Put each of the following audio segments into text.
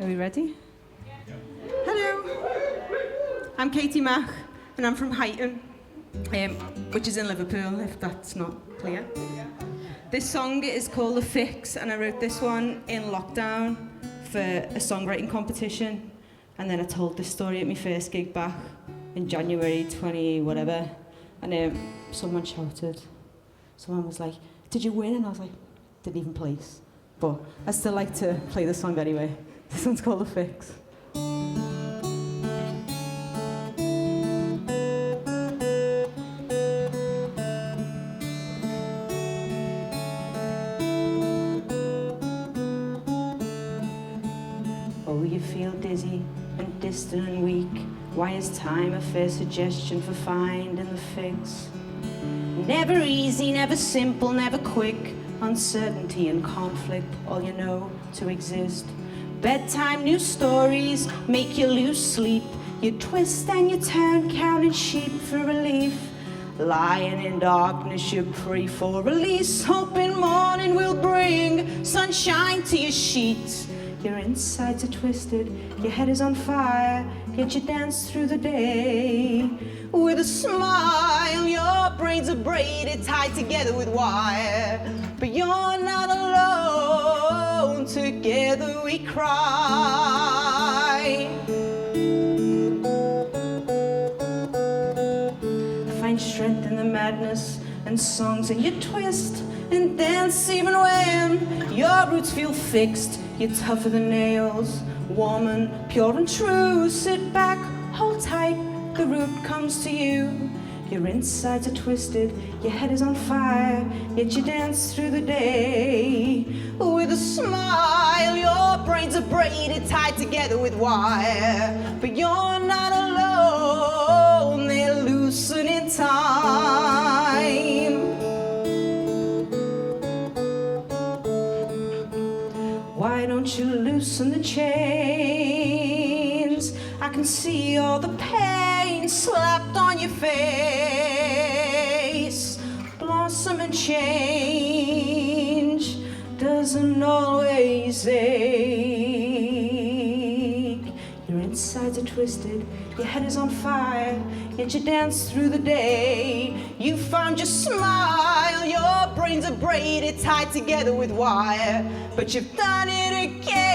Are we ready? Hello, I'm Katie Mack, and I'm from Huyton, which is in Liverpool, if that's not clear. This song is called The Fix, and I wrote this one in lockdown for a songwriting competition, and then I told this story at my first gig back in January 20 whatever, and someone shouted, someone was like, "Did you win?" And I was like, "Didn't even place." But I still like to play the song anyway. This one's called The Fix. Oh, you feel dizzy and distant and weak. Why is time a fair suggestion for finding the fix? Never easy, never simple, never quick. Uncertainty and conflict, all you know to exist. Bedtime news stories make you lose sleep. You twist and you turn, counting sheep for relief. Lying in darkness, you pray for release, hoping morning will bring sunshine to your sheets. Your insides are twisted, your head is on fire, yet you dance through the day. With a smile, your brains are braided, tied together with wire. But you're not alone, together we cry. Find strength in the madness and songs, and you twist and dance even when your roots feel fixed. You're tougher than nails, warm and pure and true. Sit back, hold tight, the root comes to you. Your insides are twisted, your head is on fire, yet you dance through the day. With a smile, your brains are braided, tied together with wire. But you're not alone, they're loosen in time. Why don't you loosen the chains? I can see all the pain slapped on your face. Blossom and change doesn't always ache. Your insides are twisted, your head is on fire, yet you dance through the day. You found your smile, your brains are braided, tied together with wire. But you've done it again.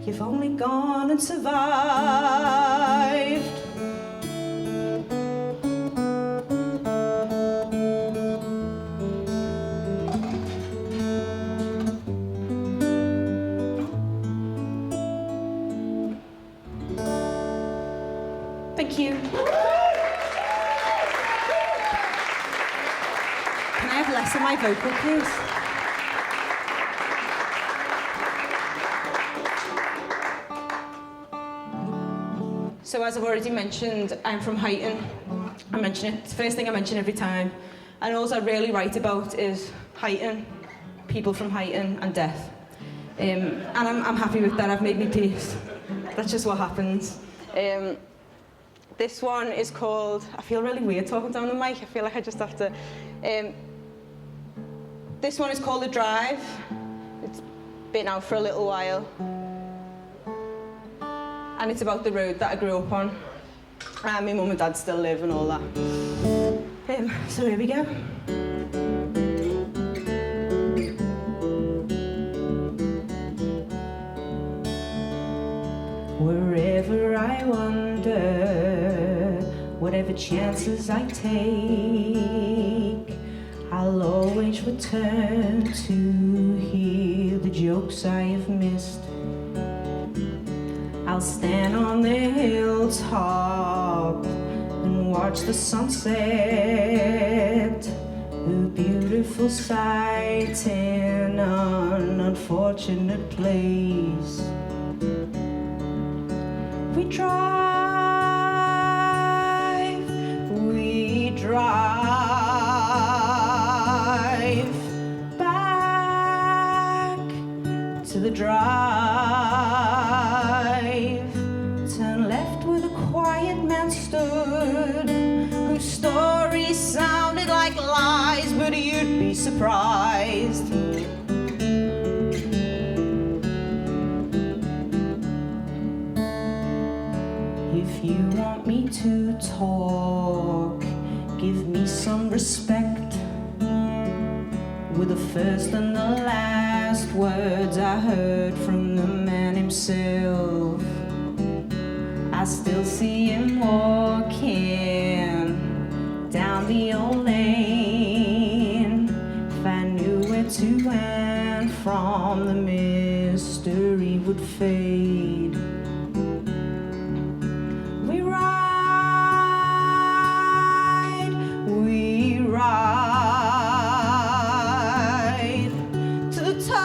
You've only gone and survived. Thank you. Can I have less of my vocal, please? So as I've already mentioned, I'm from Huyton. I mention it, it's the first thing I mention every time. And all I really write about is Huyton, people from Huyton, and death. And I'm happy with that, I've made me peace. That's just what happens. This one is called, I feel really weird talking down the mic, I feel like I just have to. This one is called The Drive. It's been out for a little while. And it's about the road that I grew up on. And my mum and dad still live and all that. So here we go. Wherever I wander, whatever chances I take, I'll always return to hear the jokes I have missed. I'll stand on the hilltop and watch the sunset, a beautiful sight in an unfortunate place. We drive back to the drive. Turn left where the quiet man stood, whose story sounded like lies, but you'd be surprised. If you want me to talk, give me some respect. Were the first and the last words I heard from the man himself. I still see him walking down the old lane. If I knew where to and from, the mystery would fade. We ride to the top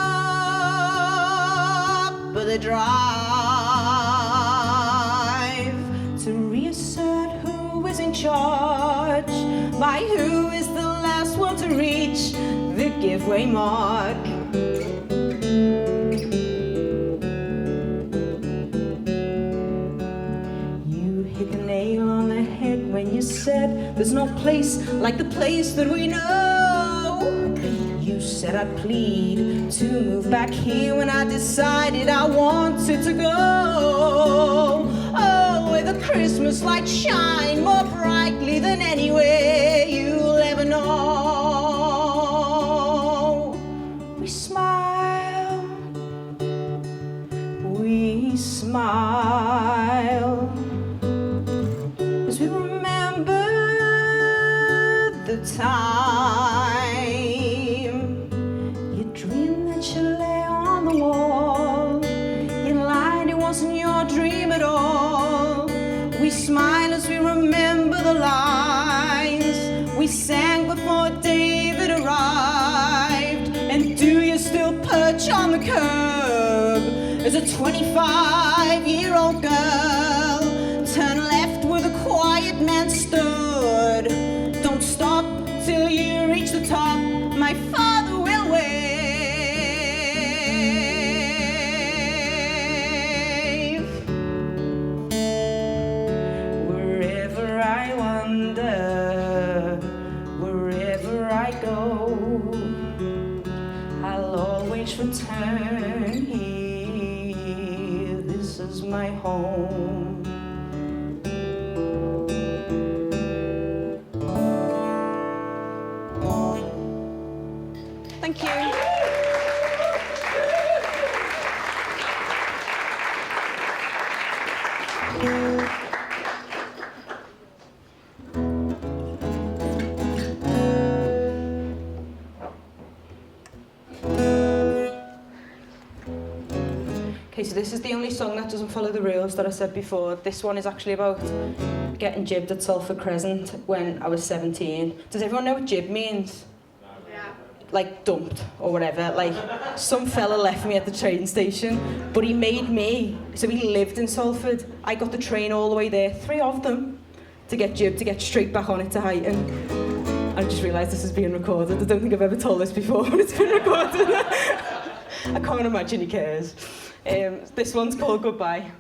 of the drive, to reassert who is in charge, by who is the last one to reach the giveaway mark. You hit the nail on the head when you said there's no place like the place that we know. You said I'd plead to move back here when I decided I wanted to go. Oh, where the Christmas lights shine more brightly than anywhere you'll ever know. We smile, as we remember the time you dreamed that you lay on the wall. You lied, it wasn't your dream at all. We smile as we remember the lines we sang before David arrived. And do you still perch on the curb as a 25-year-old girl? Turn left where the quiet man stood. Don't stop till you reach the top. My father will wave. Wherever I wander, wherever I go, I'll always return here. This is my home. Thank you. Okay, so this is the only song that doesn't follow the rules that I said before. This one is actually about getting jibbed at Salford Crescent when I was 17. Does everyone know what jib means? Like dumped or whatever. Like some fella left me at the train station, but he made me. So he lived in Salford. I got the train all the way there, 3 of them, to get jibbed, to get straight back on it to Highton. I just realised this is being recorded. I don't think I've ever told this before, but it's been recorded. I can't imagine he cares. This one's called Goodbye.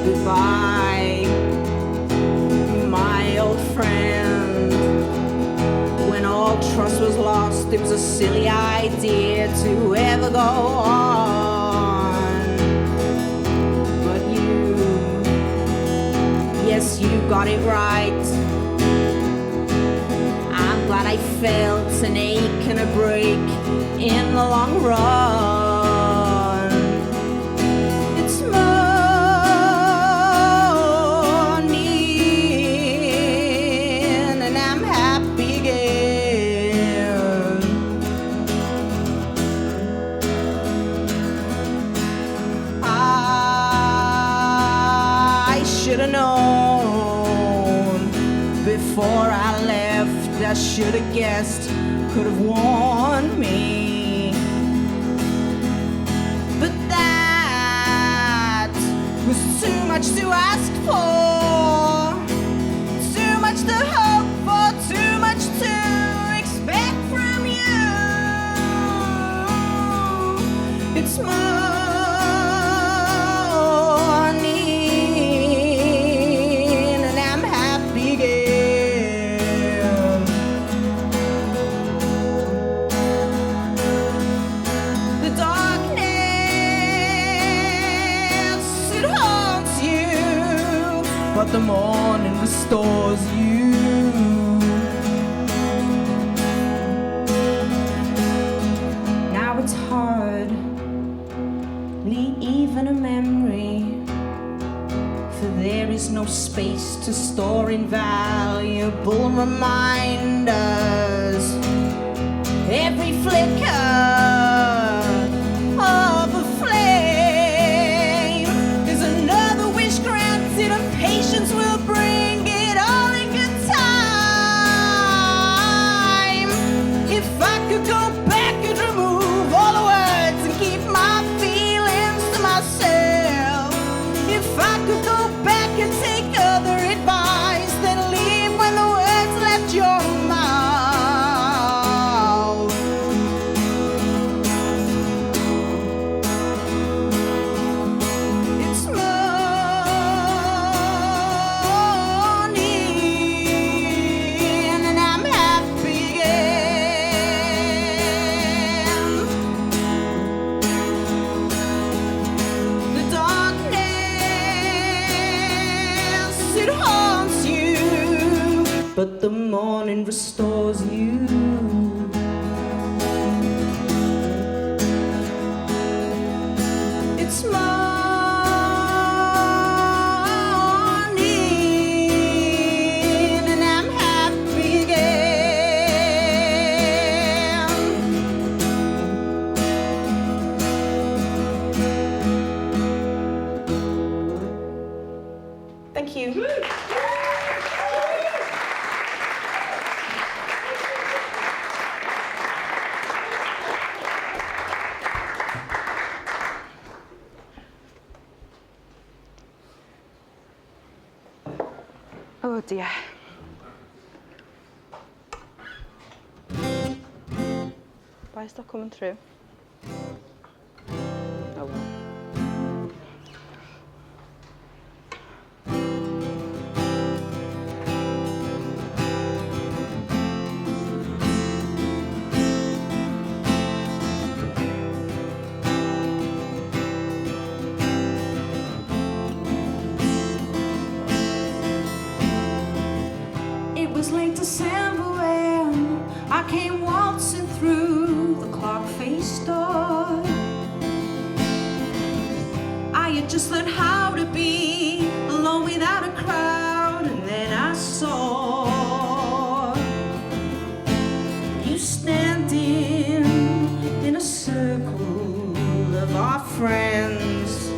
Goodbye, my old friend. When all trust was lost, it was a silly idea to ever go on. But you, yes, you got it right. I'm glad I felt an ache and a break in the long run. It's morning and I'm happy again. I should have known before I left. I should have guessed, could have warned me. But that much to ask for, too much to hope for, too much to expect from you. It's morning and I'm happy again. The darkness, it haunts you, but the morning restores you. Now it's hardly even a memory, for there is no space to store invaluable reminders. Every flicker of a flame is another wish granted, and patience will bring it all in good time. If I could go back and remove all the words and keep my feelings to myself, if I could go back and take other advice, then leave when the words left your mouth. It's morning and I'm happy again. The darkness, it haunts you, but the morning restores you. It's morning and I'm happy again. Thank you. Oh dear. Why is that coming through? Oh well. It was late December when I came waltzing through the clock-faced door. I had just learned how to be alone without a crowd, and then I saw you standing in a circle of our friends,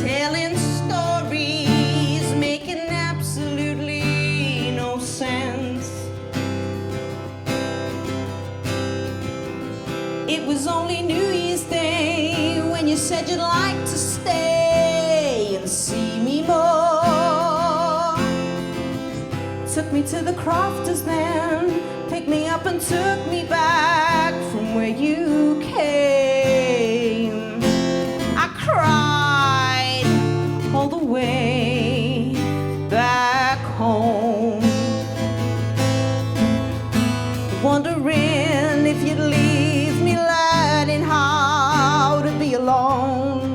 telling stories, making absolutely no sense. It was only New Year's Day when you said you'd like to stay and see me more. Took me to the Crofters then, picked me up and took me back from where you came. I cried all the way back home, wondering if you'd leave me, learning how to be alone.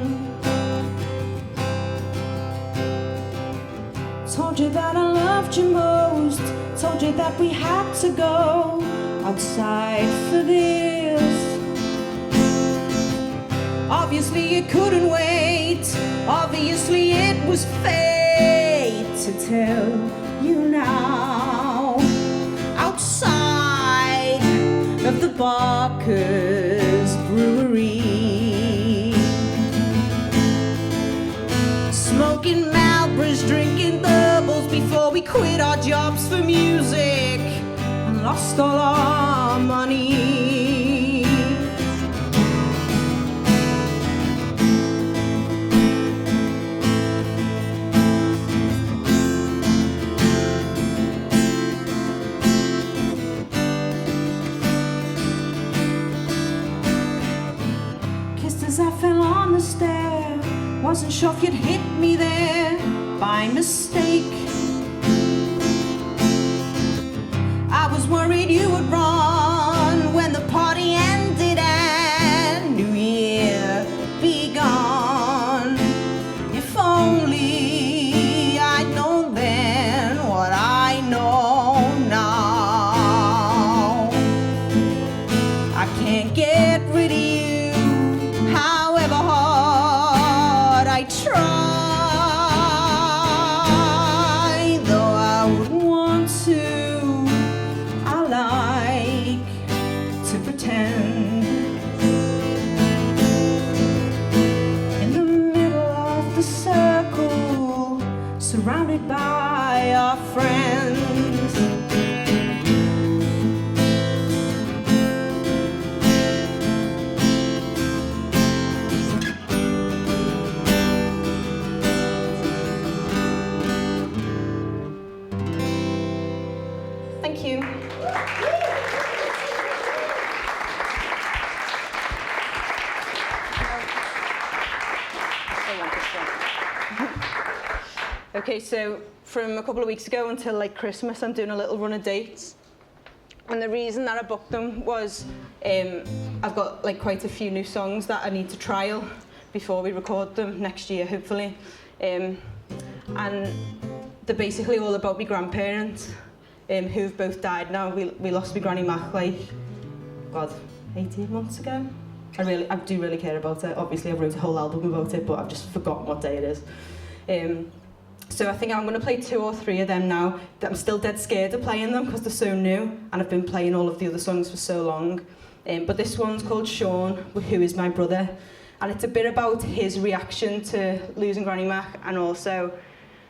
Told you that I loved you most, told you that we had to go outside for this. Obviously you couldn't wait, obviously it was fate to tell you now. Outside of the Barker's Brewery, smoking Marlboros, drinking doubles before we quit our jobs for music and lost all our money. as I fell on the stair. Wasn't sure if you'd hit me there by mistake. I was worried you would run when the party ended and New Year be gone. If only I'd known then what I know now. I can't get rid of you, however hard I try. Though I would want to, I like to pretend. In the middle of the circle, surrounded by our friends. Thank you. Okay, so from a couple of weeks ago until like Christmas, I'm doing a little run of dates. And the reason that I booked them was I've got like quite a few new songs that I need to trial before we record them next year, hopefully. And they're basically all about my grandparents, who've both died now. We lost my Granny Mac like, God, 18 months ago. I do really care about it. Obviously, I wrote a whole album about it, but I've just forgotten what day it is. So I think I'm going to play 2 or 3 of them now. I'm still dead scared of playing them because they're so new, and I've been playing all of the other songs for so long. But this one's called Sean, who is my brother, and it's a bit about his reaction to losing Granny Mac, and also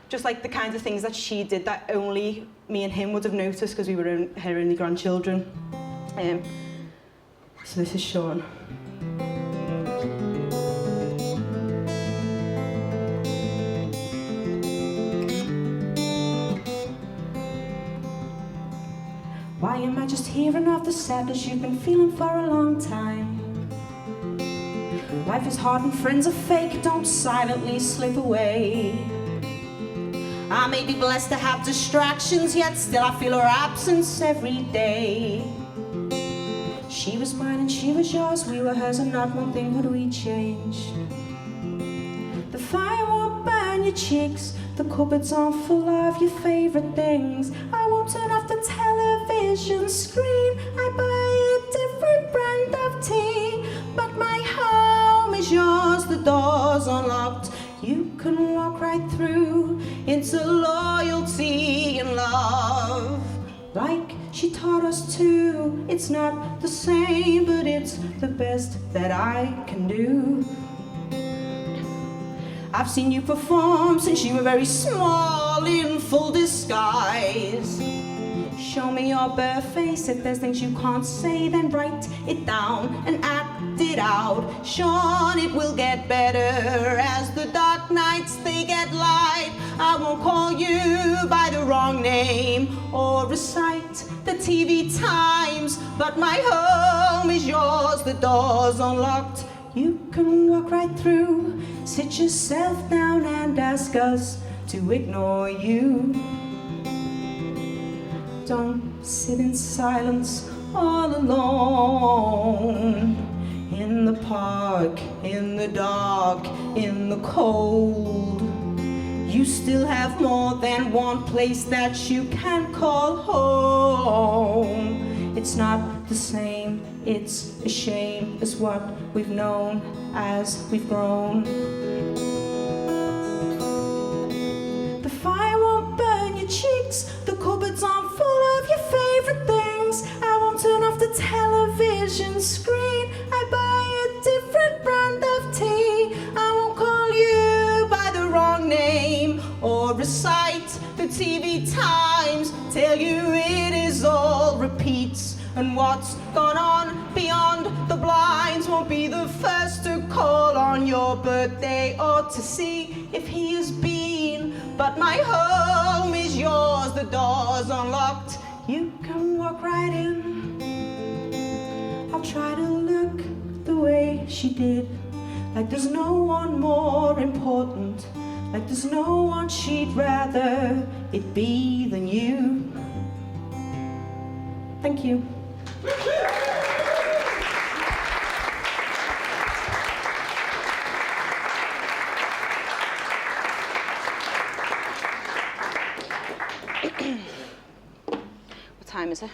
just like the kinds of things that she did that only me and him would have noticed because we were her only grandchildren. So this is Sean. Why am I just hearing of the sadness you've been feeling for a long time? Life is hard and friends are fake, don't silently slip away. I may be blessed to have distractions, yet still I feel her absence every day. She was mine and she was yours, we were hers, and not one thing would we change. The fire won't burn your cheeks, the cupboards aren't full of your favourite things. I won't turn off the television screen, I buy a different brand of tea. But my home is yours, the door's unlocked. You can walk right through into loyalty and love, like she taught us to. It's not the same, but it's the best that I can do. I've seen you perform since you were very small in full disguise. Show me your bare face. If there's things you can't say, then write it down and act it out. Sean, it will get better as the dark nights, they get light. I won't call you by the wrong name or recite the TV times, but my home is yours, the door's unlocked. You can walk right through, sit yourself down and ask us to ignore you. Don't sit in silence all alone, in the park, in the dark, in the cold. You still have more than one place that you can call home. It's not the same, it's a shame, it's what we've known as we've grown. The fire won't burn your cheeks, the cupboards aren't full of your favorite things. I won't turn off the television screen, I buy a different brand of tea. I won't call you by the wrong name or recite the TV times, tell you it is all repeats. And what's gone on beyond the blinds won't be the first to call on your birthday or to see if he has been. But my home is yours, the door's unlocked. You can walk right in. I'll try to look the way she did, like there's no one more important, like there's no one she'd rather it be than you. Thank you. What time is it?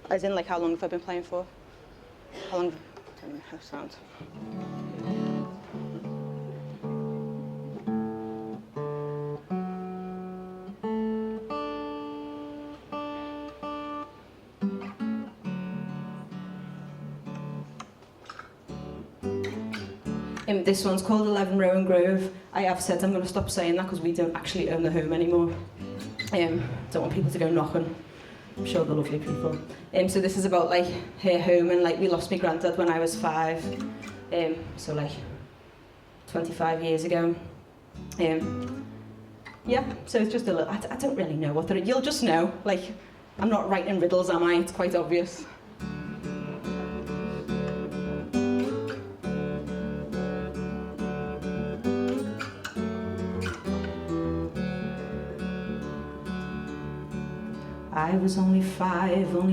As in, like, how long have I been playing for? How long? How sound? This one's called 11 Rowan Grove. I have said I'm going to stop saying that because we don't actually own the home anymore. Don't want people to go knocking. I'm sure they're lovely people. So this is about like her home, and like we lost my granddad when I was 5. So like 25 years ago. Yeah, so it's just a little, I don't really know what you'll just know. Like, I'm not writing riddles, am I? It's quite obvious. I was only five when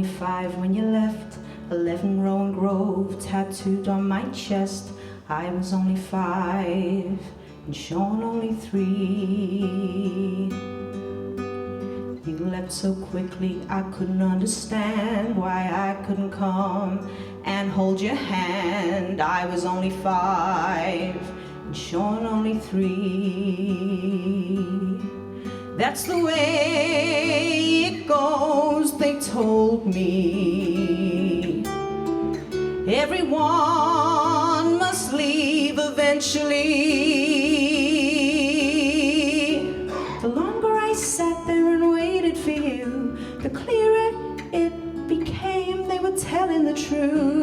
you left. 11 Rowan Grove tattooed on my chest. I was only 5 and Sean only 3. You left so quickly I couldn't understand why I couldn't come and hold your hand. I was only 5 and Sean only 3. That's the way it goes, they told me. Everyone must leave eventually. The longer I sat there and waited for you, the clearer it became they were telling the truth.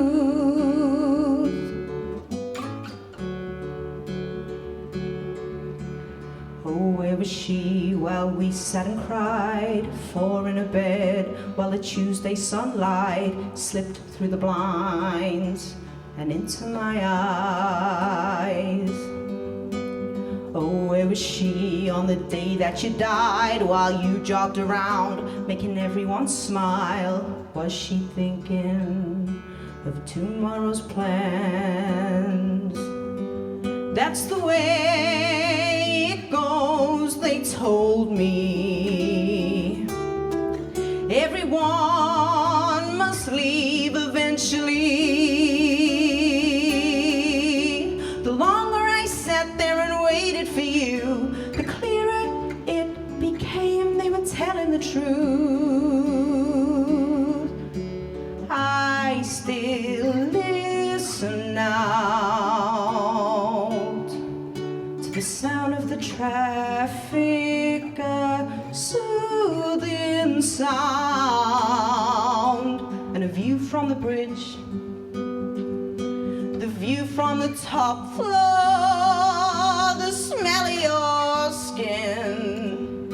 Oh, where was she while we sat and cried? 4 in a bed while the Tuesday sunlight slipped through the blinds and into my eyes. Oh, where was she on the day that you died while you jogged around making everyone smile? Was she thinking of tomorrow's plans? That's the way it goes, they told me. Everyone must leave eventually. The longer I sat there and waited for you, the clearer it became they were telling the truth. I still listen out to the sound of the traffic, a soothing sound, and a view from the bridge, the view from the top floor, the smell of your skin,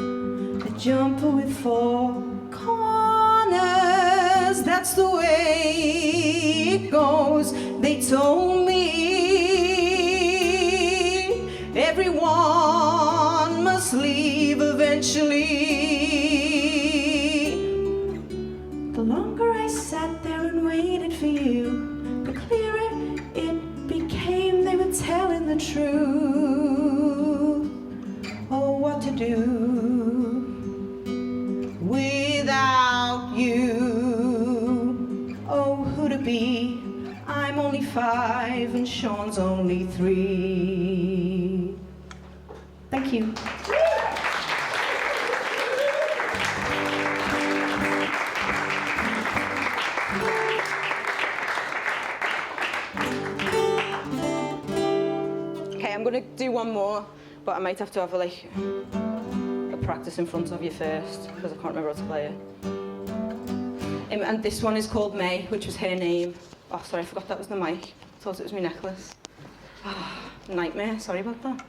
the jumper with 4 corners. That's the way it goes, they told me. Everyone must leave eventually. The longer I sat there and waited for you, the clearer it became they were telling the truth. Oh, what to do without you? Oh, who to be? I'm only 5 and Sean's only 3. Thank you. Okay, I'm gonna do one more, but I might have to have a practice in front of you first, because I can't remember how to play it. And this one is called May, which was her name. Oh, sorry, I forgot that was the mic. I thought it was my necklace. Oh, nightmare, sorry about that.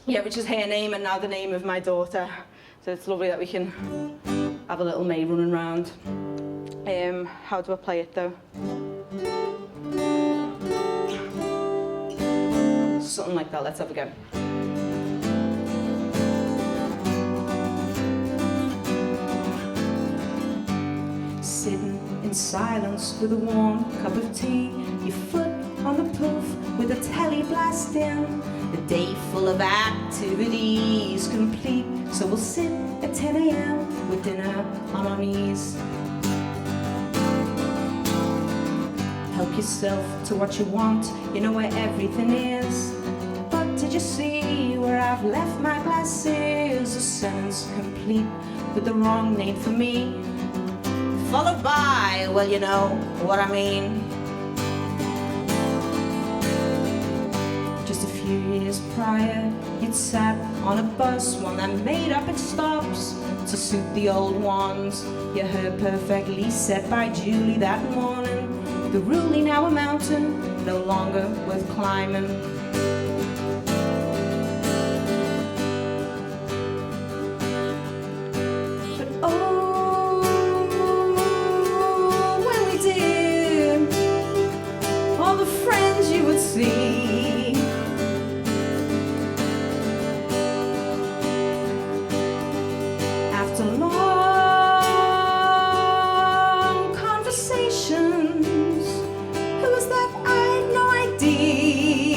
Yeah, which is her name and now the name of my daughter. So it's lovely that we can have a little May running around. How do I play it though? something like that. Let's have a go. Sitting in silence with a warm cup of tea, your foot on the poof with a telly blasting. A day full of activities complete, so we'll sit at 10 a.m. with dinner on our knees. Help yourself to what you want, you know where everything is. But did you see where I've left my glasses? A sentence complete with the wrong name for me, followed by, well, you know what I mean. Just a few years prior, you'd sat on a bus, one that made up its stops to suit the old ones. Your hair perfectly set by Julie that morning. The ruling now a mountain, no longer worth climbing. But oh, when we did, all the friends you would see, after long conversations, who was that? I had no idea.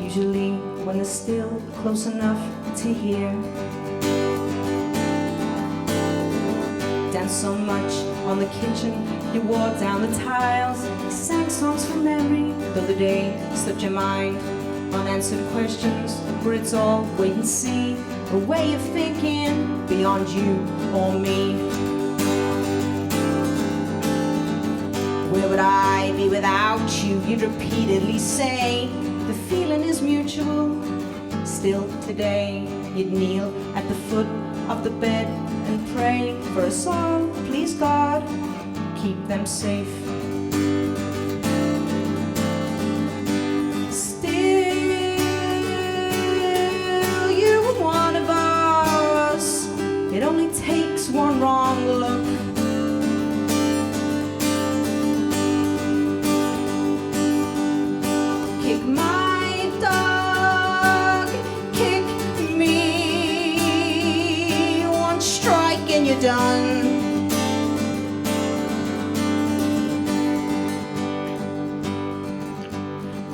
Usually when they're still close enough to hear, danced so much on the kitchen, you wore down the tiles, sang songs from memory, the other day slipped your mind. Unanswered questions where it's all wait and see, a way of thinking beyond you or me. Where would I be without you? You'd repeatedly say the feeling is mutual. Still today you'd kneel at the foot of the bed and pray for us all. Please God, keep them safe. It only takes one wrong look. Kick my dog, kick me. One strike and you're done.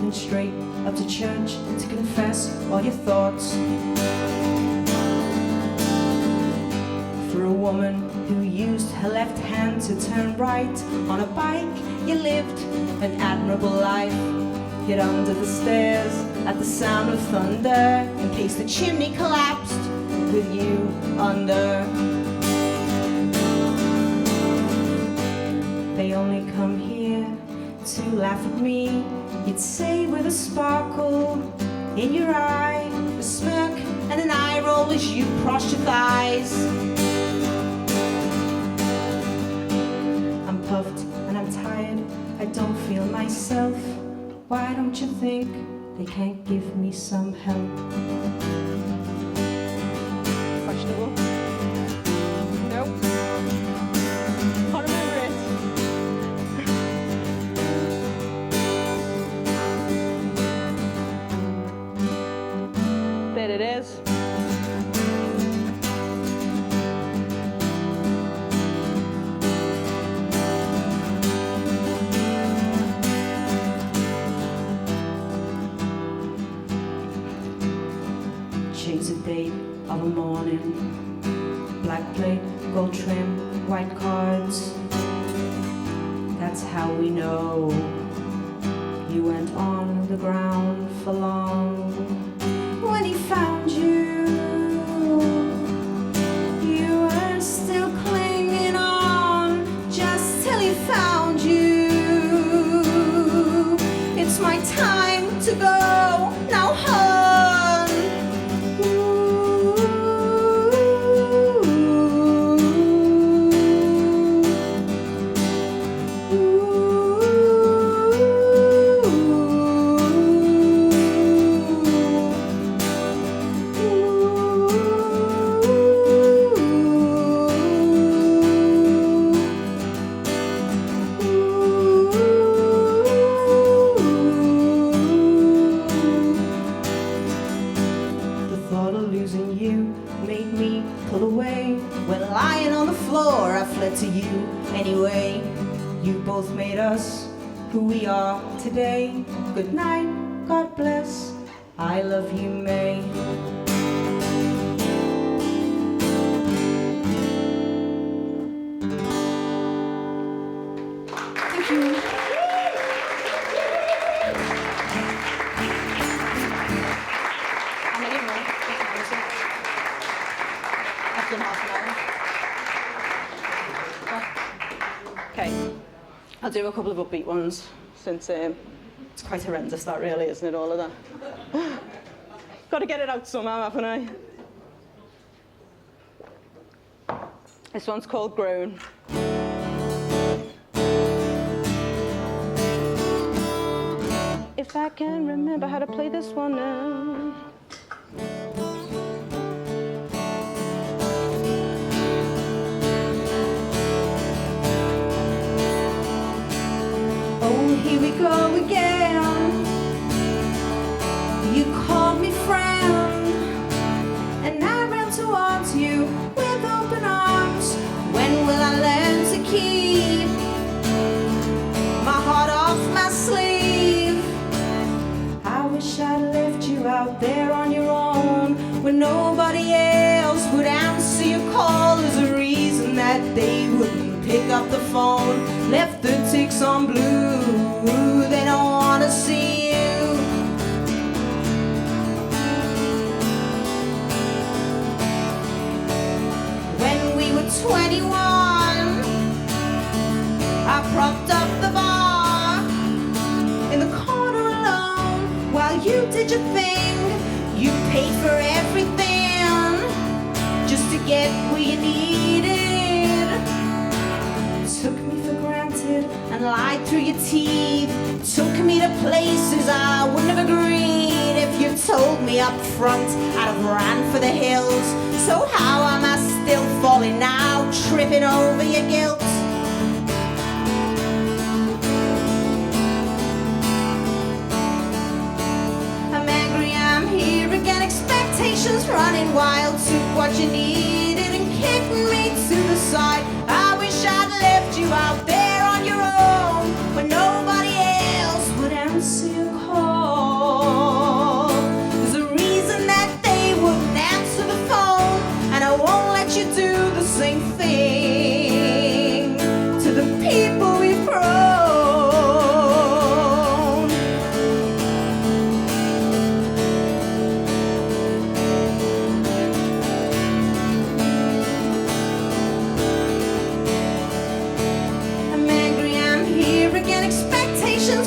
Then straight up to church to confess all your thoughts. For a woman who used her left hand to turn right on a bike, you lived an admirable life. Hid under the stairs at the sound of thunder, in case the chimney collapsed with you under. They only come here to laugh at me, you'd say with a sparkle in your eye, a smirk and an eye roll as you crossed your thighs. I'm puffed and I'm tired, I don't feel myself. Why don't you think they can't give me some help? Questionable? Nope. Can't remember it. There it is. Change the date of a morning, black plate, gold trim, white cards. That's how we know you went on the ground for long. When he found you, you were still clinging on, just till he found you. It's my time to go, now home. Ooh. on the floor, I fled to you anyway. You both made us who we are today. Good night, God bless, I love you, May. Thank you. How many more? I've done half an hour. Okay, I'll do a couple of upbeat ones since it's quite horrendous, that really, isn't it, all of that? Got to get it out somehow, haven't I? This one's called Grown. If I can remember how to play this one now. Oh, here we go again. You called me friend, and I ran towards you with open arms. When will I learn to keep my heart off my sleeve? I wish I'd left you out there on your own, when nobody else would answer your call. There's a reason that they wouldn't pick up the phone. Left the ticks on blue, they don't want to see you. When we were 21, I propped up the bar in the corner alone while you did your thing. You paid for everything just to get what you needed. Took me for granted and lied through your teeth. Took me to places I wouldn't have agreed. If you told me up front, I'd have ran for the hills. So how am I still falling now, tripping over your guilt? I'm angry, I'm here again. Expectations running wild. Took what you needed and kicked me to the side. I wish I'd left you out there on your own, when nobody else would answer your call. There's a reason that they wouldn't answer the phone, and I won't let you do the same thing to the people we've grown.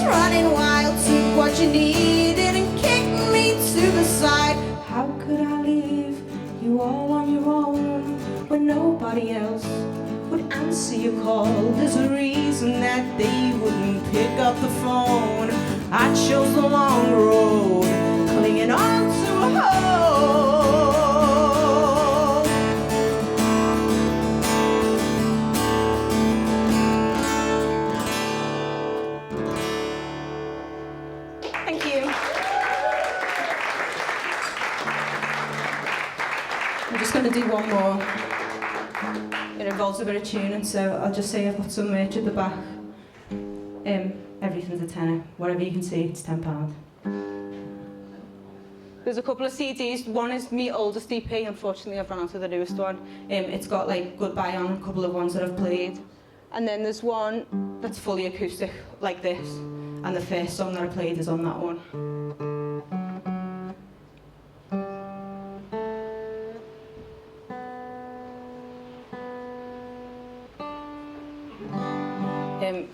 Running wild, took what you needed and kicked me to the side. How could I leave you all on your own, when nobody else would answer your call? There's a reason that they wouldn't pick up the phone. I chose the long road, clinging on to a hope. Thank you. I'm just going to do one more. It involves a bit of tuning, so I'll just say I've got some merch at the back. Everything's a tenner. Whatever you can see, it's £10. There's a couple of CDs. One is my oldest EP. Unfortunately, I've run out of the newest one. It's got like Goodbye on, a couple of ones that I've played. And then there's one that's fully acoustic, like this. And the first song that I played is on that one.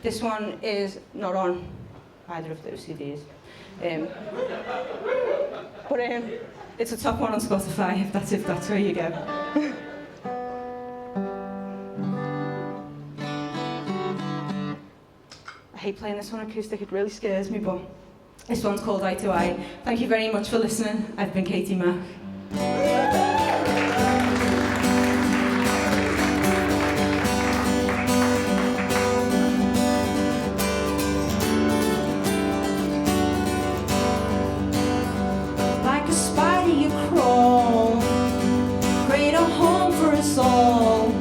This one is not on either of those CDs. But it's a top one on Spotify, if that's where you go. I hate playing this one acoustic, it really scares me, but this one's called Eye to Eye. Thank you very much for listening. I've been Katie Mack. Like a spider you crawl, create a home for us all.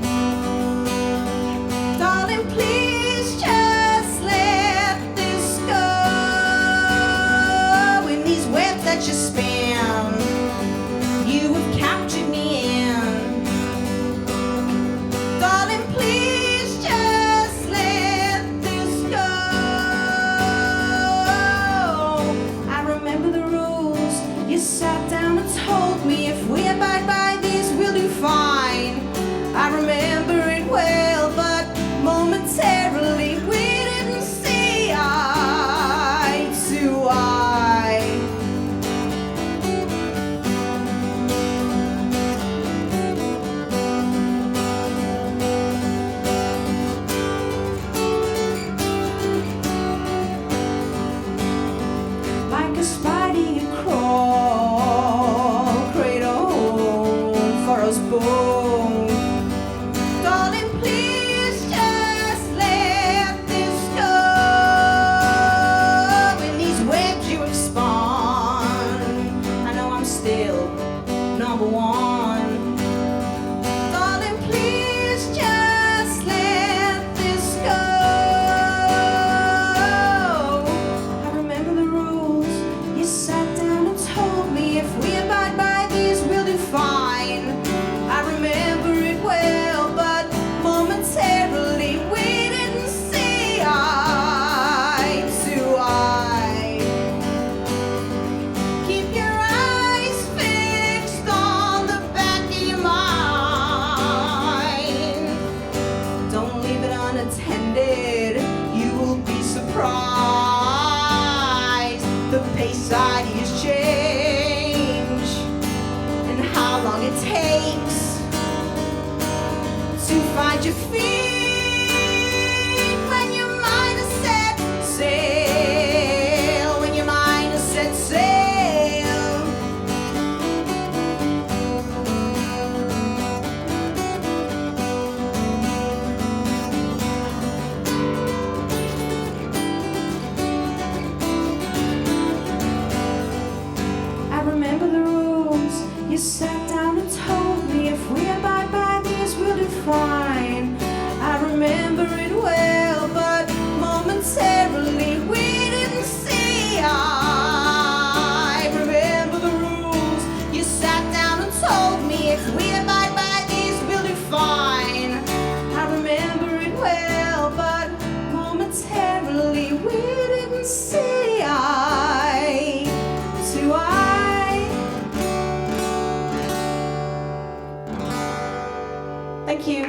please just let this go. In these webs you have spun, I know I'm still number one. Darling, please just let this go. I remember the rules. You sat down and told me if we abide by these, we'll do fine. I remember it well, but momentarily we didn't see eye to eye. Keep your eyes fixed on the back of your mind. Don't leave it unattended, you will be surprised. The pace ideas change, and how long it takes to find your feet when your mind is set sail. When your mind is set sail. I remember the rules. You sat down and told me if we abide by these, we'll do fine. I remember it well, but momentarily we didn't see eye. Remember the rules. You sat down and told me if we abide by these, we'll do fine. I remember it well, but momentarily we didn't see eye to eye. Thank you.